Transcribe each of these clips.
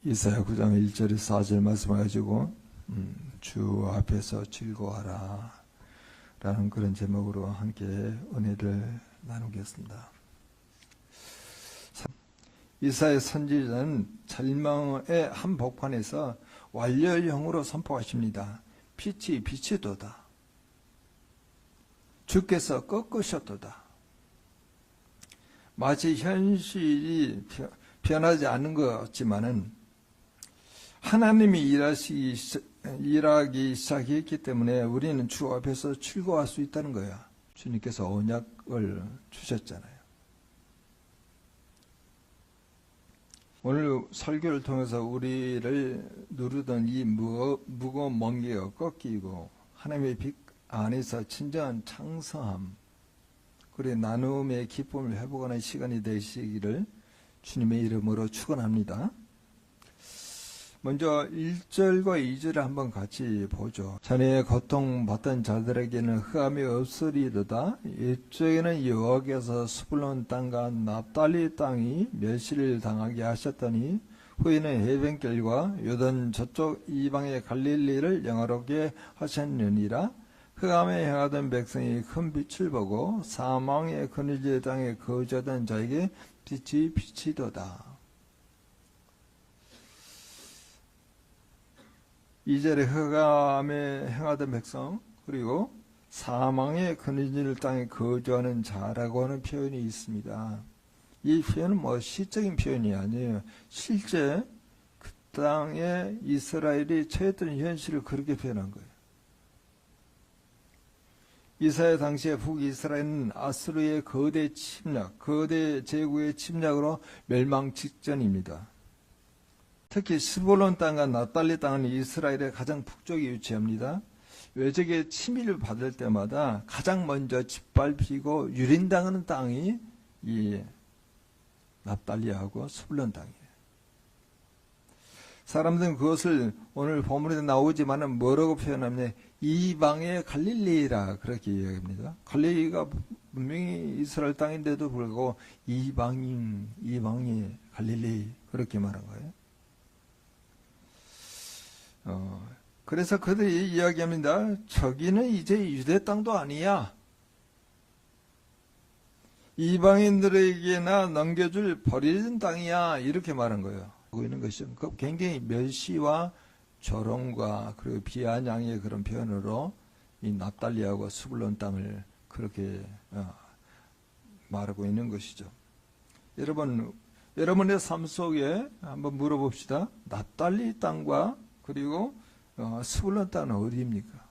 이사야 9장 1절에 4절 말씀해가지고 주 앞에서 즐거워하라 라는 그런 제목으로 함께 은혜를 나누겠습니다. 이사야 선지자는 절망의 한복판에서 완렬형으로 선포하십니다. 빛이 빛이도다. 주께서 꺾으셨도다. 마치 현실이 변하지 않는 것 같지만은 하나님이 일하기 시작했기 때문에 우리는 주 앞에서 즐거워할 수 있다는 거야. 주님께서 언약을 주셨잖아요. 오늘 설교를 통해서 우리를 누르던 이 무거운 멍게가 꺾이고 하나님의 빛 안에서 진정한 창성함 그리고 나눔의 기쁨을 회복하는 시간이 되시기를 주님의 이름으로 축원합니다. 먼저 1절과 2절을 한번 같이 보죠. 전에 고통받던 자들에게는 흑암이 없으리로다. 이쪽에는 여호와께서 스불론 땅과 납달리 땅이 멸시를 당하게 하셨더니 후에는 해변길과 요단 저쪽 이방의 갈릴리를 영화롭게 하셨느니라. 흑암에 행하던 백성이 큰 빛을 보고 사망의 그늘질 땅에 거주하던 자에게 빛이 비치도다. 2절에 흑암에 행하던 백성 그리고 사망의 그늘질 땅에 거주하는 자라고 하는 표현이 있습니다. 이 표현은 시적인 표현이 아니에요. 실제 그 땅에 이스라엘이 처했던 현실을 그렇게 표현한 거예요. 이사야 당시에 북이스라엘은 아수르의 거대 침략, 거대 제국의 침략으로 멸망 직전입니다. 특히 스불론 땅과 납달리 땅은 이스라엘의 가장 북쪽에 위치합니다. 외적의 침입을 받을 때마다 가장 먼저 짓밟히고 유린당하는 땅이 이 납달리하고 스불론 땅이에요. 사람들은 그것을 오늘 본문에 나오지만은 뭐라고 표현하면 이방의 갈릴리라 그렇게 이야기합니다. 갈릴리가 분명히 이스라엘 땅인데도 불구하고 이방의 갈릴리 그렇게 말한 거예요. 그래서 그들이 이야기합니다. 저기는 이제 유대 땅도 아니야. 이방인들에게나 넘겨줄 버려진 땅이야. 이렇게 말한 거예요. 하고 있는 것이죠. 굉장히 멸시와 조롱과 그리고 비아냥의 그런 표현으로 이 납달리하고 스불론 땅을 그렇게 말하고 있는 것이죠. 여러분의 삶 속에 한번 물어봅시다. 납달리 땅과 그리고 스불론 땅은 어디입니까?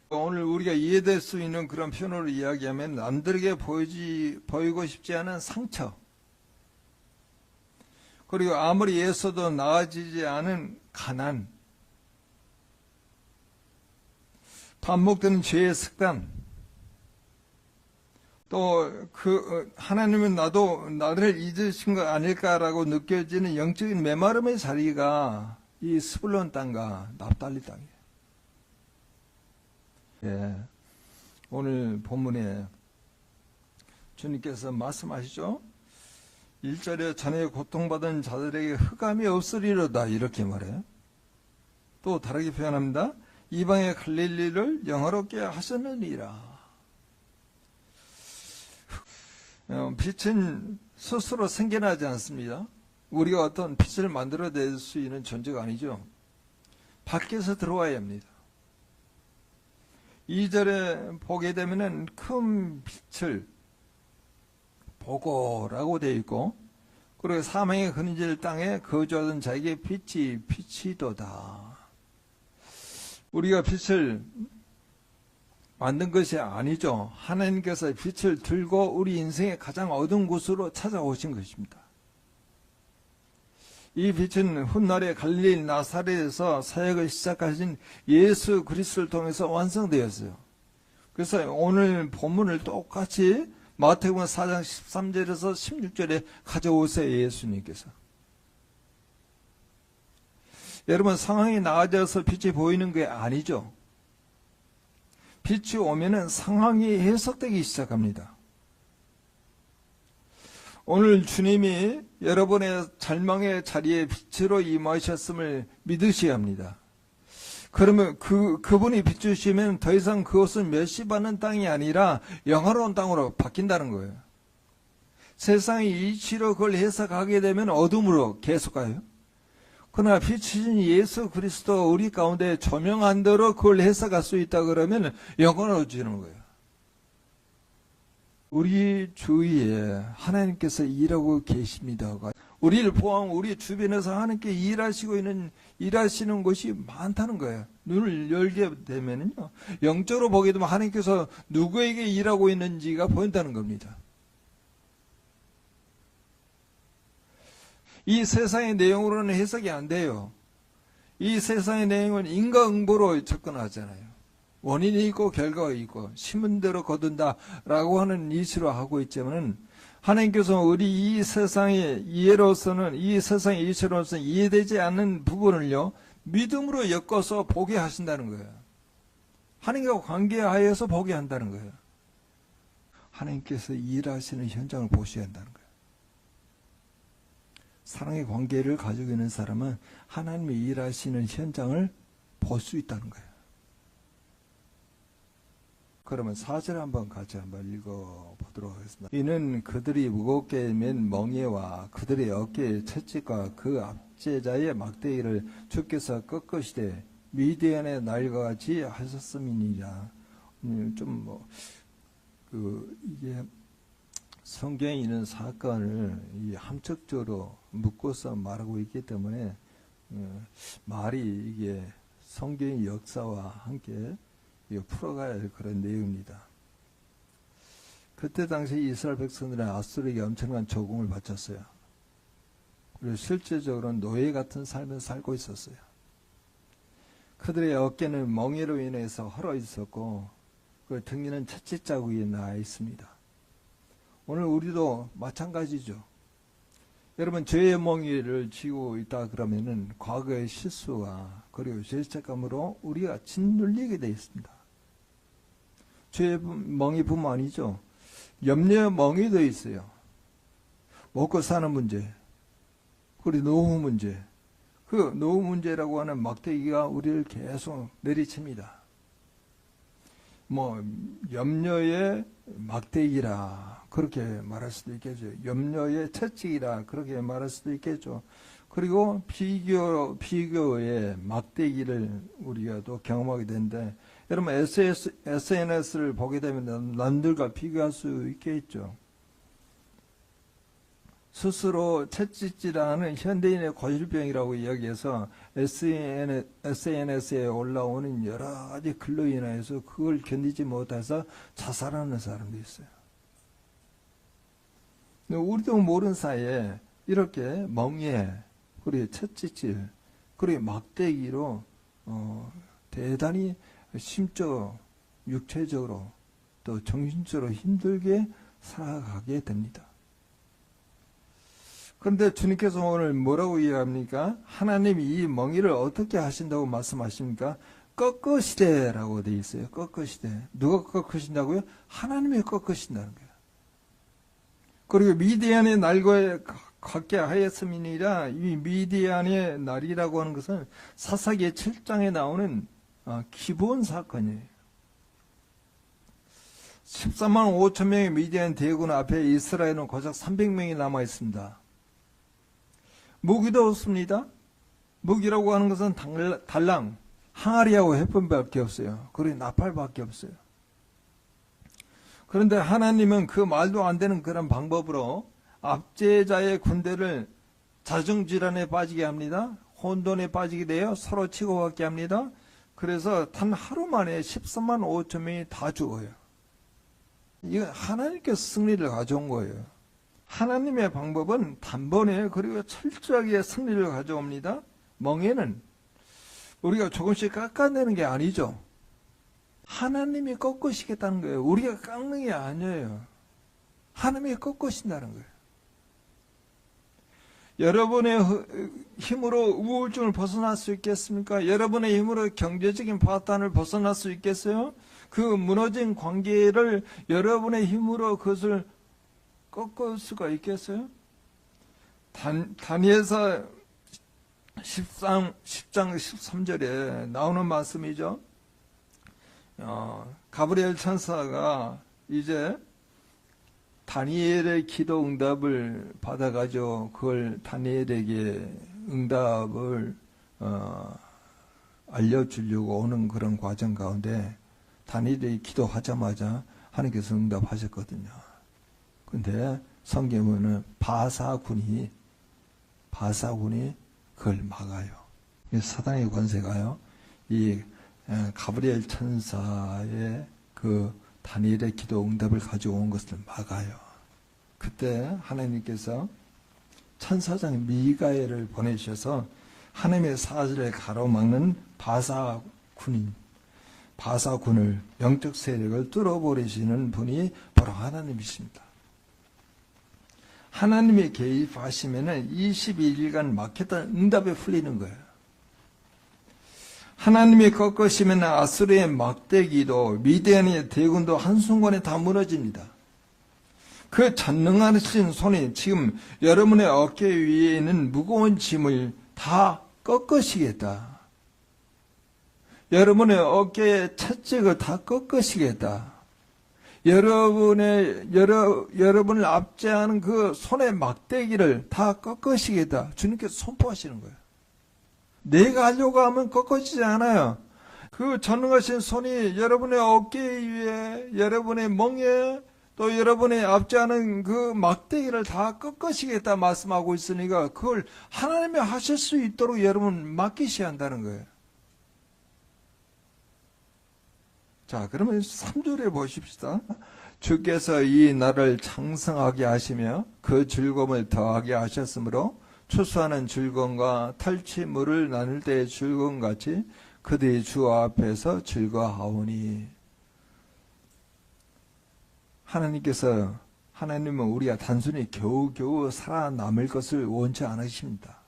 오늘 우리가 이해될 수 있는 그런 표현으로 이야기하면 남들에게 보이고 싶지 않은 상처 그리고 아무리 애써도 나아지지 않은 가난 반복되는 죄의 습관 또 하나님은 나를 잊으신 거 아닐까라고 느껴지는 영적인 메마름의 자리가 이 스불론 땅과 납달리 땅이에요. 예, 오늘 본문에 주님께서 말씀하시죠. 1절에 전에 고통받은 자들에게 흑암이 없으리로다 이렇게 말해요. 또 다르게 표현합니다. 이방의 갈릴리를 영화롭게 하셨느니라. 빛은 스스로 생겨나지 않습니다. 우리가 어떤 빛을 만들어낼 수 있는 존재가 아니죠. 밖에서 들어와야 합니다. 2절에 보게 되면은 큰 빛을 보고라고 되어 있고 그리고 사망의 그늘질 땅에 거주하던 자에게 빛이 비치도다. 우리가 빛을 만든 것이 아니죠. 하나님께서 빛을 들고 우리 인생의 가장 어두운 곳으로 찾아오신 것입니다. 이 빛은 훗날에 갈릴리 나사렛에서 사역을 시작하신 예수 그리스도를 통해서 완성되었어요. 그래서 오늘 본문을 똑같이 마태복음 4장 13절에서 16절에 가져오세요. 예수님께서. 여러분 상황이 나아져서 빛이 보이는 게 아니죠. 빛이 오면은 상황이 해석되기 시작합니다. 오늘 주님이 여러분의 절망의 자리에 빛으로 임하셨음을 믿으셔야 합니다. 그러면 그분이 비추시면 더 이상 그것은 멸시받는 땅이 아니라 영화로운 땅으로 바뀐다는 거예요. 세상이 이치로 그걸 해석하게 되면 어둠으로 계속 가요. 그러나 비추신 예수 그리스도 우리 가운데 조명한 대로 그걸 해석할 수 있다 그러면 영원해지는 거예요. 우리 주위에 하나님께서 일하고 계십니다. 우리를 포함 우리 주변에서 하나님께 일하시는 곳이 많다는 거예요. 눈을 열게 되면요, 영적으로 보게 되면 하나님께서 누구에게 일하고 있는지가 보인다는 겁니다. 이 세상의 내용으로는 해석이 안 돼요. 이 세상의 내용은 인과응보로 접근하잖아요. 원인이 있고 결과가 있고 심은 대로 거둔다라고 하는 이치로 하고 있지만은, 하나님께서 우리 이 세상의 이해로서는, 이 세상의 이치로서는 이해되지 않는 부분을요, 믿음으로 엮어서 보게 하신다는 거예요. 하나님과 관계하여서 보게 한다는 거예요. 하나님께서 일하시는 현장을 보셔야 한다는 거예요. 사랑의 관계를 가지고 있는 사람은 하나님이 일하시는 현장을 볼 수 있다는 거예요. 그러면 4절 한번 같이 한번 읽어보도록 하겠습니다. 이는 그들이 무겁게 맨 멍에와 그들의 어깨의 채찍과 그 압제자의 막대기를 주께서 꺾으시되 미디안의 날과 같이 하셨음이니라. 이게 성경에 있는 사건을 이 함축적으로 묶어서 말하고 있기 때문에 말이 이게 성경의 역사와 함께 풀어가야 할 그런 내용입니다. 그때 당시 이스라엘 백성들은 아수르에게 엄청난 조공을 바쳤어요. 그리고 실제적으로는 노예 같은 삶을 살고 있었어요. 그들의 어깨는 멍에로 인해서 헐어 있었고 그 등에는 채찍 자국이 나 있습니다. 오늘 우리도 마찬가지죠. 여러분, 죄의 멍에를 쥐고 있다 그러면은 과거의 실수와 그리고 죄책감으로 우리가 짓눌리게 되어 있습니다. 죄의 멍에뿐만 아니죠. 염려의 멍에도 있어요. 먹고 사는 문제, 그리고 노후 문제. 그 노후 문제라고 하는 막대기가 우리를 계속 내리칩니다. 염려의 막대기라 그렇게 말할 수도 있겠죠. 염려의 채찍이라 그렇게 말할 수도 있겠죠. 그리고 비교의 막대기를 우리가 또 경험하게 되는데, 여러분 SNS를 보게 되면 남들과 비교할 수 있겠죠. 스스로 채찍질하는 현대인의 고질병이라고 이야기해서 SNS에 올라오는 여러 가지 글로 인해서 그걸 견디지 못해서 자살하는 사람도 있어요. 우리도 모르는 사이에 이렇게 멍에, 그리고 채찍질, 그리고 막대기로 대단히 심적, 육체적으로 또 정신적으로 힘들게 살아가게 됩니다. 그런데 주님께서 오늘 뭐라고 이야기합니까? 하나님이 이 멍에를 어떻게 하신다고 말씀하십니까? 꺾으시되라고 되어 있어요. 꺾으시되. 누가 꺾으신다고요? 하나님이 꺾으신다는 거예요. 그리고 미디안의 날과 같게 하였음이니라. 이 미디안의 날이라고 하는 것은 사사기 7장에 나오는 기본 사건이에요. 14만 5천 명의 미디안 대군 앞에 이스라엘은 고작 300명이 남아 있습니다. 무기도 없습니다. 무기라고 하는 것은 달랑, 항아리하고 햇번밖에 없어요. 그리고 나팔밖에 없어요. 그런데 하나님은 그 말도 안 되는 그런 방법으로 압제자의 군대를 자정질환에 빠지게 합니다. 혼돈에 빠지게 돼요. 서로 치고받게 합니다. 그래서 단 하루 만에 14만 5천 명이 다 죽어요. 이건 하나님께서 승리를 가져온 거예요. 하나님의 방법은 단번에 그리고 철저하게 승리를 가져옵니다. 멍에는 우리가 조금씩 깎아내는 게 아니죠. 하나님이 꺾으시겠다는 거예요. 우리가 깎는 게 아니에요. 하나님이 꺾으신다는 거예요. 여러분의 힘으로 우울증을 벗어날 수 있겠습니까? 여러분의 힘으로 경제적인 파탄을 벗어날 수 있겠어요? 그 무너진 관계를 여러분의 힘으로 그것을 꺾을 수가 있겠어요? 다니엘서 10장 13절에 나오는 말씀이죠. 가브리엘 천사가 이제 다니엘의 기도 응답을 받아가지고 그걸 다니엘에게 응답을 알려주려고 오는 그런 과정 가운데 다니엘이 기도하자마자 하나님께서 응답하셨거든요. 근데 성경에는 바사군이 그걸 막아요. 사단의 권세가요, 이 가브리엘 천사의 그 다니엘의 기도 응답을 가져온 것을 막아요. 그때 하나님께서 천사장 미가엘을 보내주셔서 하나님의 사실을 가로막는 바사군을 영적 세력을 뚫어버리시는 분이 바로 하나님이십니다. 하나님이 개입하시면은 22일간 막혔던 응답에 풀리는 거예요. 하나님이 꺾으시면 아수르의 막대기도 미디안의 대군도 한순간에 다 무너집니다. 그 전능하신 손이 지금 여러분의 어깨 위에 있는 무거운 짐을 다 꺾으시겠다. 여러분의 어깨의 채찍을 다 꺾으시겠다. 여러분을 압제하는 그 손의 막대기를 다 꺾으시겠다. 주님께서 선포하시는 거예요. 내가 하려고 하면 꺾어지지 않아요. 그 전능하신 손이 여러분의 어깨 위에, 여러분의 멍에, 또 여러분의 압제하는 그 막대기를 다 꺾으시겠다 말씀하고 있으니까 그걸 하나님이 하실 수 있도록 여러분 맡기셔야 한다는 거예요. 자, 그러면 3절에 보십시다. 주께서 이 나를 창성하게 하시며 그 즐거움을 더하게 하셨으므로 추수하는 즐거움과 탈취물을 나눌 때의 즐거움같이 그들이 주 앞에서 즐거워하오니. 하나님은 우리가 단순히 겨우겨우 살아남을 것을 원치 않으십니다.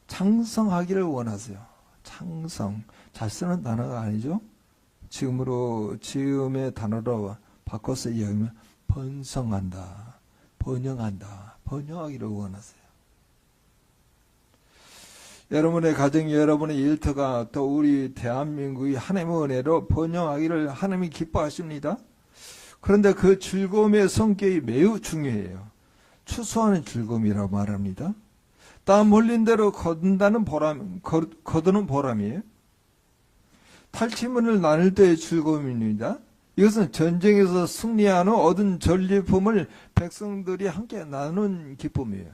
창성하기를 원하세요. 창성. 잘 쓰는 단어가 아니죠? 지금의 단어로 바꿔서 이야기하면 번성한다, 번영하기를 원하세요. 여러분의 가정, 여러분의 일터가 또 우리 대한민국이 하나님의 은혜로 번영하기를 하나님이 기뻐하십니다. 그런데 그 즐거움의 성격이 매우 중요해요. 추수하는 즐거움이라고 말합니다. 땀 흘린 대로 거두는 보람이에요. 탈취물을 나눌 때의 즐거움입니다. 이것은 전쟁에서 승리한 후 얻은 전리품을 백성들이 함께 나눈 기쁨이에요.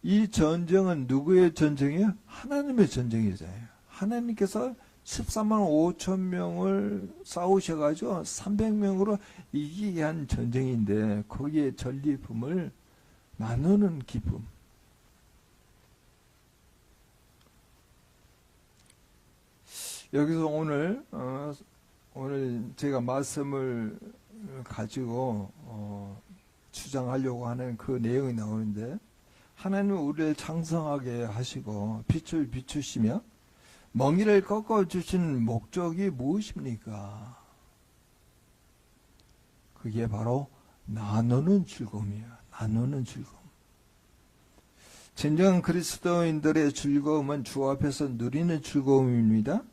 이 전쟁은 누구의 전쟁이에요? 하나님의 전쟁이잖아요. 하나님께서 14만 5천 명을 싸우셔가지고 300명으로 이기게 한 전쟁인데 거기에 전리품을 나누는 기쁨. 여기서 오늘 제가 말씀을 가지고 주장하려고 하는 그 내용이 나오는데, 하나님은 우리를 창성하게 하시고 빛을 비추시며 멍이를 꺾어주신 목적이 무엇입니까? 그게 바로 나누는 즐거움이에요. 나누는 즐거움. 진정한 그리스도인들의 즐거움은 주 앞에서 누리는 즐거움입니다.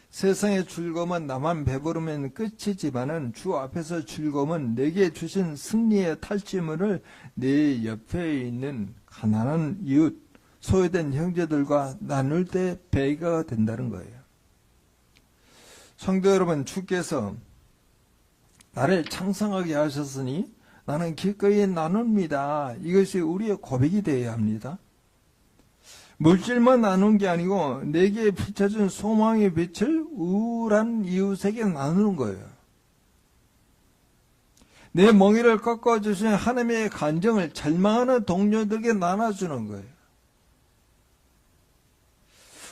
세상의 즐거움은 나만 배부르면 끝이지만은 주 앞에서 즐거움은 내게 주신 승리의 탈취물을 내 옆에 있는 가난한 이웃, 소외된 형제들과 나눌 때 배가 된다는 거예요. 성도 여러분, 주께서 나를 창성하게 하셨으니 나는 기꺼이 나눕니다. 이것이 우리의 고백이 되어야 합니다. 물질만 나눈 게 아니고 내게 비춰준 소망의 빛을 우울한 이웃에게 나누는 거예요. 내 멍에를 꺾어주신 하나님의 간정을 절망하는 동료들에게 나눠주는 거예요.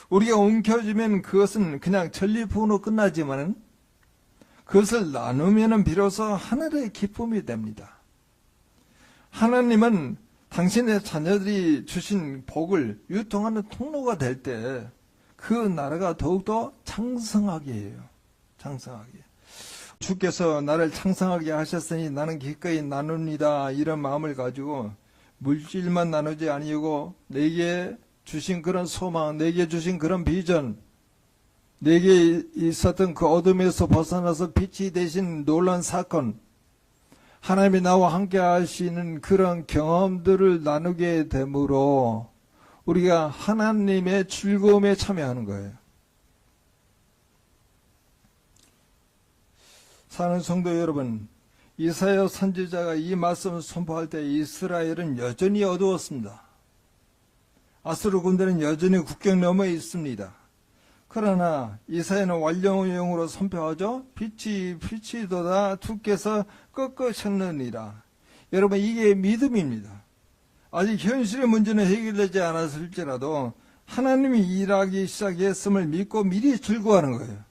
우리가 움켜쥐면 그것은 그냥 전리품으로 끝나지만 그것을 나누면 비로소 하늘의 기쁨이 됩니다. 하나님은 당신의 자녀들이 주신 복을 유통하는 통로가 될 때 그 나라가 더욱더 창성하게 해요. 창성하게. 주께서 나를 창성하게 하셨으니 나는 기꺼이 나눕니다. 이런 마음을 가지고 물질만 나누지 아니고 내게 주신 그런 소망, 내게 주신 그런 비전, 내게 있었던 그 어둠에서 벗어나서 빛이 되신 놀라운 사건, 하나님이 나와 함께 하시는 그런 경험들을 나누게 되므로 우리가 하나님의 즐거움에 참여하는 거예요. 사는 성도 여러분, 이사야 선지자가 이 말씀을 선포할 때 이스라엘은 여전히 어두웠습니다. 아수르 군대는 여전히 국경 너머에 있습니다. 그러나 이사야는 완료형으로 선포하죠. 빛이 돋아 두께서 꺾으셨느니라. 여러분, 이게 믿음입니다. 아직 현실의 문제는 해결되지 않았을지라도 하나님이 일하기 시작했음을 믿고 미리 즐거워하는 거예요.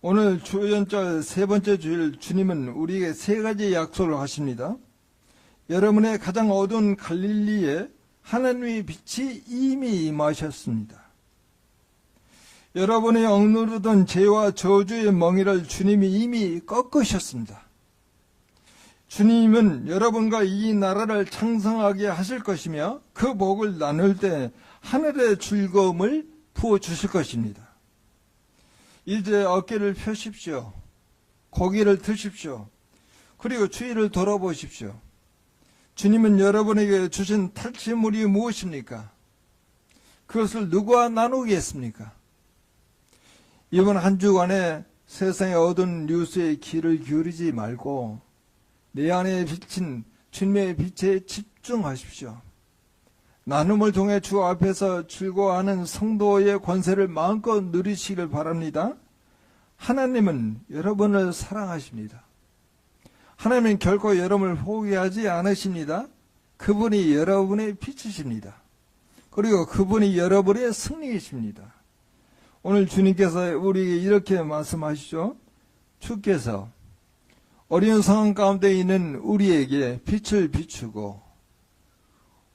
오늘 주연절 세 번째 주일, 주님은 우리에게 세 가지 약속을 하십니다. 여러분의 가장 어두운 갈릴리에 하나님의 빛이 이미 임하셨습니다. 여러분의 억누르던 죄와 저주의 멍에를 주님이 이미 꺾으셨습니다. 주님은 여러분과 이 나라를 창성하게 하실 것이며 그 복을 나눌 때 하늘의 즐거움을 부어주실 것입니다. 이제 어깨를 펴십시오. 고기를 드십시오. 그리고 주위를 돌아보십시오. 주님은 여러분에게 주신 탈취물이 무엇입니까? 그것을 누구와 나누겠습니까? 이번 한 주간에 세상의 어두운 뉴스에 귀를 기울이지 말고 내 안에 비친 주님의 빛에 집중하십시오. 나눔을 통해 주 앞에서 즐거워하는 성도의 권세를 마음껏 누리시길 바랍니다. 하나님은 여러분을 사랑하십니다. 하나님은 결코 여러분을 포기하지 않으십니다. 그분이 여러분의 빛이십니다. 그리고 그분이 여러분의 승리이십니다. 오늘 주님께서 우리에게 이렇게 말씀하시죠. 주께서 어려운 상황 가운데 있는 우리에게 빛을 비추고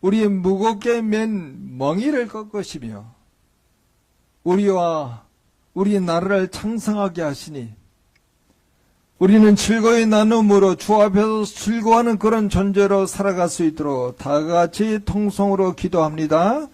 우리의 무겁게 맨 멍이를 꺾으시며 우리와 우리 나라를 창성하게 하시니 우리는 즐거이 나눔으로 주 앞에서 즐거워하는 그런 존재로 살아갈 수 있도록 다 같이 통성으로 기도합니다.